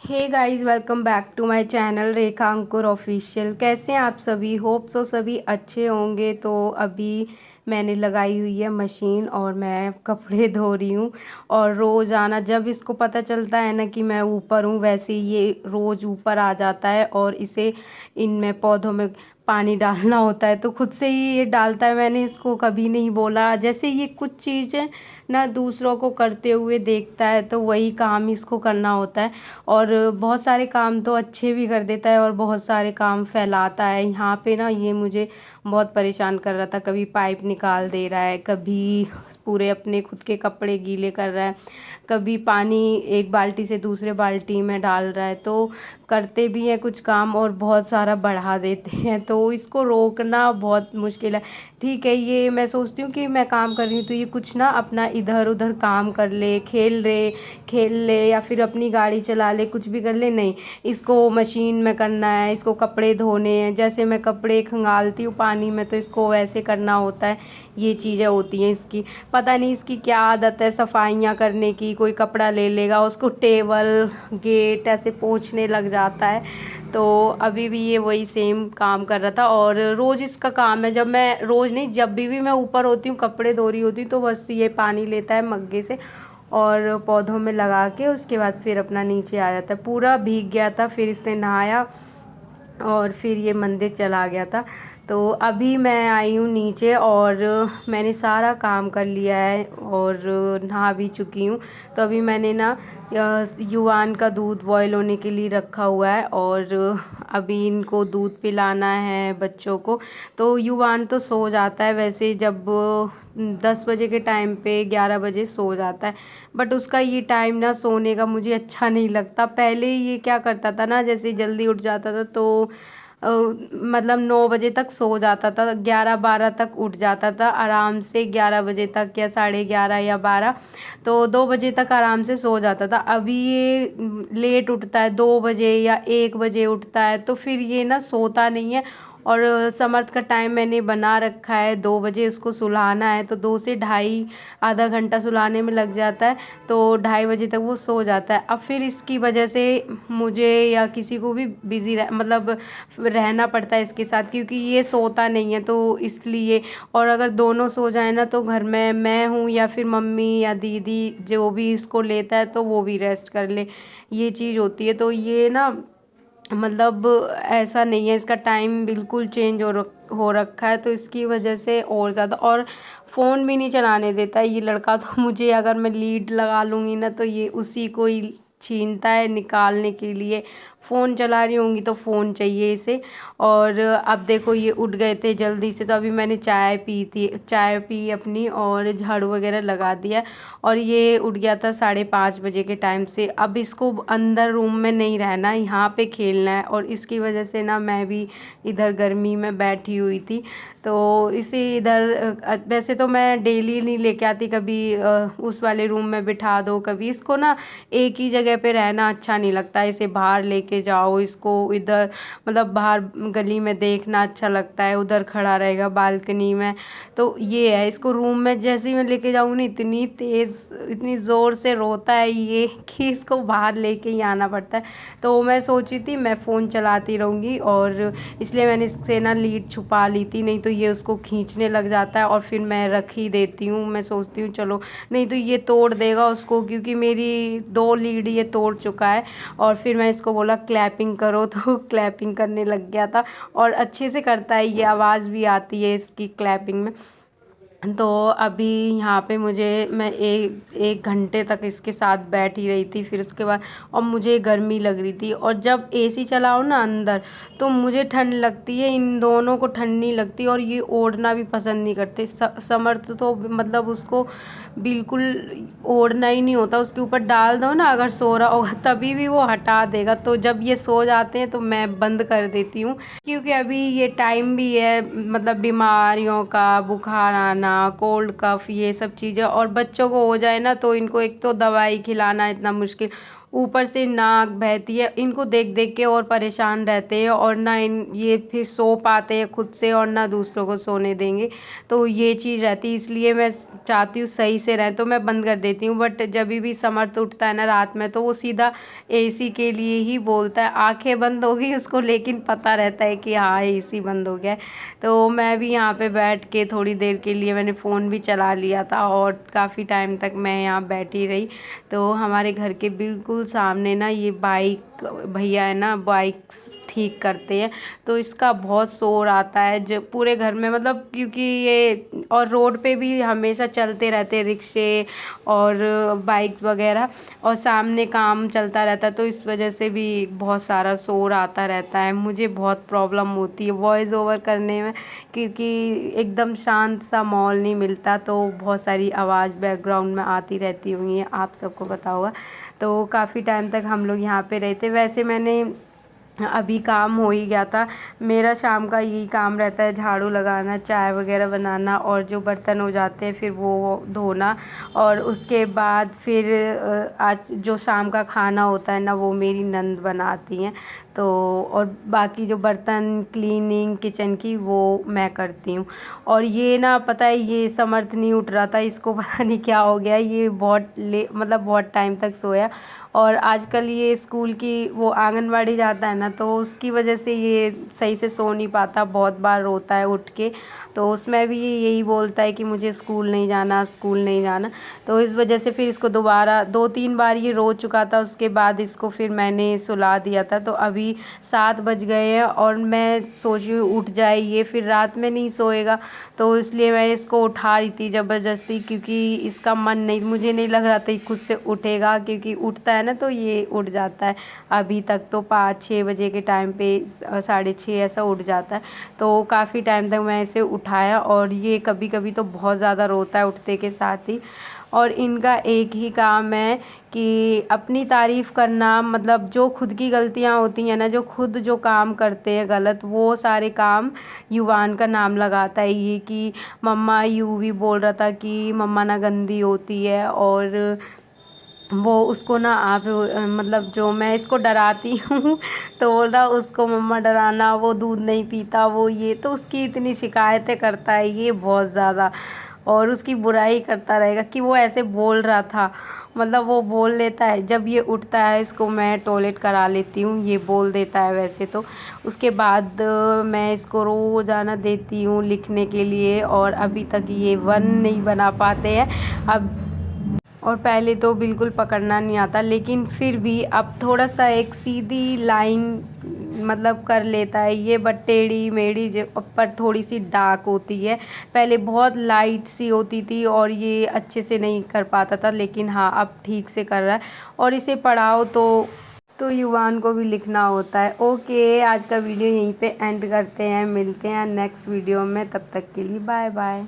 Hey guys, welcome back to my channel Rekha Ankur official. कैसे हैं आप सभी? होप सो सभी अच्छे होंगे। तो अभी मैंने लगाई हुई है मशीन और मैं कपड़े धो रही हूँ। और रोज़ आना, जब इसको पता चलता है ना कि मैं ऊपर हूँ, वैसे ही ये रोज़ ऊपर आ जाता है और इसे इनमें पौधों में पानी डालना होता है तो खुद से ही ये डालता है। मैंने इसको कभी नहीं बोला। जैसे ये कुछ चीज़ें ना दूसरों को करते हुए देखता है तो वही काम इसको करना होता है। और बहुत सारे काम तो अच्छे भी कर देता है और बहुत सारे काम फैलाता है। यहाँ पे ना ये मुझे बहुत परेशान कर रहा था। कभी पाइप निकाल दे रहा है, कभी पूरे अपने खुद के कपड़े गीले कर रहा है, कभी पानी एक बाल्टी से दूसरे बाल्टी में डाल रहा है। तो करते भी हैं कुछ काम और बहुत सारा बढ़ा देते हैं, तो इसको रोकना बहुत मुश्किल है। ठीक है, ये मैं सोचती हूँ कि मैं काम कर रही हूँ तो ये कुछ ना अपना इधर उधर काम कर ले, खेल ले या फिर अपनी गाड़ी चला ले, कुछ भी कर ले। नहीं, इसको मशीन में करना है, इसको कपड़े धोने हैं। जैसे मैं कपड़े खंगालती हूँ पानी में तो इसको वैसे करना होता है। ये चीज़ें होती हैं इसकी। पता नहीं इसकी क्या आदत है सफाइयाँ करने की। कोई कपड़ा ले लेगा, उसको टेबल गेट ऐसे पोंछने लग जाता है। तो अभी भी ये वही सेम काम कर रहा था और रोज़ इसका काम है। जब मैं रोज़ नहीं, जब भी मैं ऊपर होती हूँ कपड़े धो रही होती हूँ तो बस ये पानी लेता है मग्गे से और पौधों में लगा के उसके बाद फिर अपना नीचे आ जाता है। पूरा भीग गया था, फिर इसने नहाया और फिर ये मंदिर चला गया था। तो अभी मैं आई हूँ नीचे और मैंने सारा काम कर लिया है और नहा भी चुकी हूँ। तो अभी मैंने ना युवान का दूध बॉयल होने के लिए रखा हुआ है और अभी इनको दूध पिलाना है बच्चों को। तो युवान तो सो जाता है वैसे, जब 10 बजे के टाइम पे 11 बजे सो जाता है। बट उसका ये टाइम ना सोने का मुझे अच्छा नहीं लगता। पहले ये क्या करता था ना, जैसे जल्दी उठ जाता था तो मतलब 9 बजे तक सो जाता था, 11-12 तक उठ जाता था आराम से, 11 बजे तक या 11:30 या 12। तो 2 बजे तक आराम से सो जाता था। अभी ये लेट उठता है, 2 बजे या 1 बजे उठता है तो फिर ये ना सोता नहीं है। और समर्थ का टाइम मैंने बना रखा है, 2 बजे उसको सुलाना है तो 2 से ढाई आधा घंटा सुलाने में लग जाता है। तो 2:30 बजे तक वो सो जाता है। अब फिर इसकी वजह से मुझे या किसी को भी बिज़ी मतलब रहना पड़ता है इसके साथ, क्योंकि ये सोता नहीं है तो इसलिए। और अगर दोनों सो जाए ना तो घर में मैं हूँ या फिर मम्मी या दीदी जो भी इसको लेता है तो वो भी रेस्ट कर ले, ये चीज़ होती है। तो ये ना मतलब ऐसा नहीं है, इसका टाइम बिल्कुल चेंज हो रखा है तो इसकी वजह से और ज़्यादा। और फ़ोन भी नहीं चलाने देता है ये लड़का। तो मुझे, अगर मैं लीड लगा लूँगी ना तो ये उसी को ही छीनता है निकालने के लिए। फ़ोन चला रही होंगी तो फ़ोन चाहिए इसे। और अब देखो ये उठ गए थे जल्दी से, तो अभी मैंने चाय पी अपनी और झाड़ू वगैरह लगा दिया। और ये उठ गया था 5:30 बजे के टाइम से। अब इसको अंदर रूम में नहीं रहना, यहाँ पे खेलना है। और इसकी वजह से ना मैं भी इधर गर्मी में बैठी हुई थी तो इसे इधर वैसे तो मैं डेली नहीं लेके आती, कभी उस वाले रूम में बिठा दो, कभी इसको ना एक ही जगह पे रहना अच्छा नहीं लगता। इसे बाहर लेके जाओ, इसको इधर मतलब बाहर गली में देखना अच्छा लगता है, उधर खड़ा रहेगा बालकनी में। तो ये है, इसको रूम में जैसे ही मैं लेके जाऊँ ना इतनी तेज़ इतनी ज़ोर से रोता है ये कि इसको बाहर लेके ही आना पड़ता है। तो मैं सोची थी मैं फ़ोन चलाती रहूँगी और इसलिए मैंने इससे ना लीड छुपा ली थी, नहीं तो ये उसको खींचने लग जाता है और फिर मैं रख ही देती हूँ। मैं सोचती हूँ चलो, नहीं तो ये तोड़ देगा उसको, क्योंकि मेरी 2 लीड ये तोड़ चुका है। और फिर मैं इसको बोला क्लैपिंग करो तो क्लैपिंग करने लग गया था और अच्छे से करता है, ये आवाज़ भी आती है इसकी क्लैपिंग में। तो अभी यहाँ पे मैं एक घंटे तक इसके साथ बैठी रही थी। फिर उसके बाद और मुझे गर्मी लग रही थी, और जब एसी चलाओ ना अंदर तो मुझे ठंड लगती है, इन दोनों को ठंड नहीं लगती। और ये ओढ़ना भी पसंद नहीं करते। समर्थ तो मतलब उसको बिल्कुल ओढ़ना ही नहीं होता, उसके ऊपर डाल दो ना अगर सो रहा होगा तभी भी वो हटा देगा। तो जब ये सो जाते हैं तो मैं बंद कर देती हूँ, क्योंकि अभी ये टाइम भी है मतलब बीमारियों का, बुखार आना, कोल्ड कफ, ये सब चीज़ें। और बच्चों को हो जाए ना तो इनको एक तो दवाई खिलाना इतना मुश्किल, ऊपर से नाक बहती है, इनको देख देख के और परेशान रहते हैं, और ना ये फिर सो पाते हैं खुद से और ना दूसरों को सोने देंगे। तो ये चीज़ रहती है, इसलिए मैं चाहती हूँ सही से रहें, तो मैं बंद कर देती हूँ। बट जब भी समर्थ उठता है ना रात में, तो वो सीधा एसी के लिए ही बोलता है। आंखें बंद हो गई उसको, लेकिन पता रहता है कि हाँ एसी बंद हो गया है। तो मैं भी यहाँ पे बैठ के थोड़ी देर के लिए मैंने फ़ोन भी चला लिया था, और काफ़ी टाइम तक मैं यहाँ बैठी रही। तो हमारे घर के बिल्कुल सामने ना ये बाइक भैया है ना, बाइक्स ठीक करते हैं, तो इसका बहुत शोर आता है जो पूरे घर में, मतलब क्योंकि ये और रोड पे भी हमेशा चलते रहते हैं रिक्शे और बाइक वगैरह, और सामने काम चलता रहता है, तो इस वजह से भी बहुत सारा शोर आता रहता है। मुझे बहुत प्रॉब्लम होती है वॉइस ओवर करने में, क्योंकि एकदम शांत सा माहौल नहीं मिलता, तो बहुत सारी आवाज़ बैकग्राउंड में आती रहती होंगी, आप सबको पता होगा। तो काफ़ी टाइम तक हम लोग यहाँ पे रहते। वैसे मैंने अभी काम हो ही गया था। मेरा शाम का यही काम रहता है, झाड़ू लगाना, चाय वगैरह बनाना, और जो बर्तन हो जाते हैं फिर वो धोना, और उसके बाद फिर आज जो शाम का खाना होता है ना, वो मेरी नंद बनाती हैं। तो और बाकी जो बर्तन क्लीनिंग किचन की वो मैं करती हूँ। और ये ना पता है, ये समर्थ नहीं उठ रहा था, इसको पता नहीं क्या हो गया, ये मतलब बहुत टाइम तक सोया। और आजकल ये स्कूल की वो आंगनवाड़ी जाता है ना, तो उसकी वजह से ये सही से सो नहीं पाता, बहुत बार रोता है उठ के। तो उसमें भी ये यही बोलता है कि मुझे स्कूल नहीं जाना, स्कूल नहीं जाना। तो इस वजह से फिर इसको दोबारा 2-3 बार ये रो चुका था, उसके बाद इसको फिर मैंने सुला दिया था। तो अभी 7 बज गए हैं, और मैं सोच रही हूँ उठ जाए ये, फिर रात में नहीं सोएगा, तो इसलिए मैं इसको उठा रही थी ज़बरदस्ती, क्योंकि इसका मन नहीं, मुझे नहीं लग रहा था कि खुद से उठेगा, क्योंकि उठता है ना तो ये उठ जाता है। अभी तक तो 5-6 बजे के टाइम पे 6:30 ऐसा उठ जाता है। तो काफ़ी टाइम तक मैं इसे उठाया, और ये कभी कभी तो बहुत ज़्यादा रोता है उठते के साथ ही। और इनका एक ही काम है कि अपनी तारीफ़ करना, मतलब जो खुद की गलतियाँ होती हैं ना, जो खुद जो काम करते हैं गलत, वो सारे काम युवान का नाम लगाता है ये, कि मम्मा यूँ भी बोल रहा था कि मम्मा ना गंदी होती है, और वो उसको ना आप मतलब जो मैं इसको डराती हूँ तो बोल रहा उसको मम्मा डराना, वो दूध नहीं पीता, वो ये, तो उसकी इतनी शिकायतें करता है ये बहुत ज़्यादा, और उसकी बुराई करता रहेगा कि वो ऐसे बोल रहा था। मतलब वो बोल लेता है, जब ये उठता है इसको मैं टॉयलेट करा लेती हूँ, ये बोल देता है वैसे तो। उसके बाद मैं इसको रोज़ाना देती हूँ लिखने के लिए, और अभी तक ये 1 नहीं बना पाते हैं अब। और पहले तो बिल्कुल पकड़ना नहीं आता, लेकिन फिर भी अब थोड़ा सा एक सीधी लाइन मतलब कर लेता है ये, बट टेढ़ी मेढ़ी जो पर थोड़ी सी डार्क होती है। पहले बहुत लाइट सी होती थी और ये अच्छे से नहीं कर पाता था, लेकिन हाँ अब ठीक से कर रहा है। और इसे पढ़ाओ तो युवान को भी लिखना होता है। ओके, आज का वीडियो यहीं पे एंड करते हैं, मिलते हैं नेक्स्ट वीडियो में, तब तक के लिए बाय बाय।